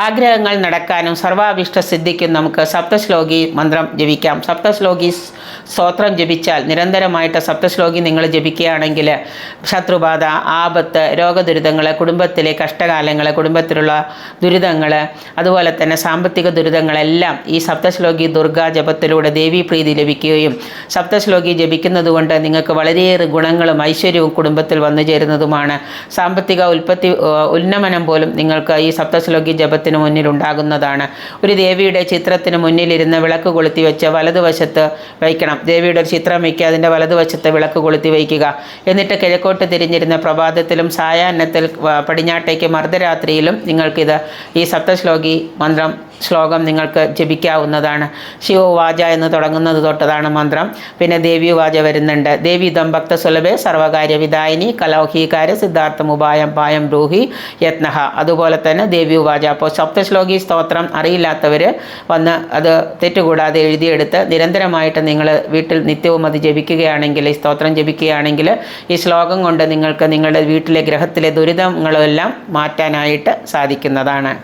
ആഗ്രഹങ്ങൾ നടക്കാനും സർവാഭിഷ്ട സിദ്ധിക്കും നമുക്ക് സപ്തശ്ലോകി മന്ത്രം ജപിക്കാം. സപ്തശ്ലോകി സ്തോത്രം ജപിച്ചാൽ നിരന്തരമായിട്ട് സപ്തശ്ലോകി നിങ്ങൾ ജപിക്കുകയാണെങ്കിൽ ശത്രുബാധ, ആപത്ത്, രോഗദുരിതങ്ങൾ, കുടുംബത്തിലെ കഷ്ടകാലങ്ങൾ, കുടുംബത്തിലുള്ള ദുരിതങ്ങൾ, അതുപോലെ തന്നെ സാമ്പത്തിക ദുരിതങ്ങളെല്ലാം ഈ സപ്തശ്ലോകി ദുർഗാ ജപത്തിലൂടെ ദേവീപ്രീതി ലഭിക്കുകയും സപ്തശ്ലോകി ജപിക്കുന്നത് കൊണ്ട് നിങ്ങൾക്ക് വളരെയേറെ ഗുണങ്ങളും ഐശ്വര്യവും കുടുംബത്തിൽ വന്നു ചേരുന്നതുമാണ്. സാമ്പത്തിക ഉന്നമനം പോലും നിങ്ങൾക്ക് ഈ സപ്തശ്ലോകി ജപത്തിന് മുന്നിൽ ഉണ്ടാകുന്നതാണ്. ഒരു ദേവിയുടെ ചിത്രത്തിന് മുന്നിലിരുന്ന് വിളക്ക് കൊളുത്തി വെച്ച് വലതുവശത്ത് വയ്ക്കണം. ദേവിയുടെ ഒരു ചിത്രം വയ്ക്കുക, അതിൻ്റെ വലതുവശത്ത് വിളക്ക് കൊളുത്തി വയ്ക്കുക. എന്നിട്ട് കിഴക്കോട്ട് തിരിഞ്ഞിരുന്ന പ്രഭാതത്തിലും സായാഹ്നത്തിൽ പടിഞ്ഞാട്ടേക്ക് അർദ്ധരാത്രിയിലും നിങ്ങൾക്കിത് ഈ സപ്തശ്ലോകി ശ്ലോകം നിങ്ങൾക്ക് ജപിക്കാവുന്നതാണ്. ശിവവാച എന്ന് തുടങ്ങുന്നത് തൊട്ടതാണ് മന്ത്രം. പിന്നെ ദേവീവാച വരുന്നുണ്ട്. ദേവീതം ഭക്തസുലഭേ സർവകാര്യ വിദായിനി കലൗഹീകാര്യ സിദ്ധാർത്ഥമുപായം പായം ബ്രൂഹി യത്നഃ. അതുപോലെ തന്നെ ദേവീവാച. അപ്പോൾ സപ്തശ്ലോകി സ്തോത്രം അറിയില്ലാത്തവർ വന്ന് അത് തെറ്റുകൂടാതെ എഴുതിയെടുത്ത് നിരന്തരമായിട്ട് നിങ്ങൾ വീട്ടിൽ നിത്യവും അത് ജപിക്കുകയാണെങ്കിൽ, ഈ സ്തോത്രം ജപിക്കുകയാണെങ്കിൽ ഈ ശ്ലോകം കൊണ്ട് നിങ്ങൾക്ക് നിങ്ങളുടെ വീട്ടിലെ ഗ്രഹത്തിലെ ദുരിതങ്ങളെല്ലാം മാറ്റാനായിട്ട് സാധിക്കുന്നതാണ്.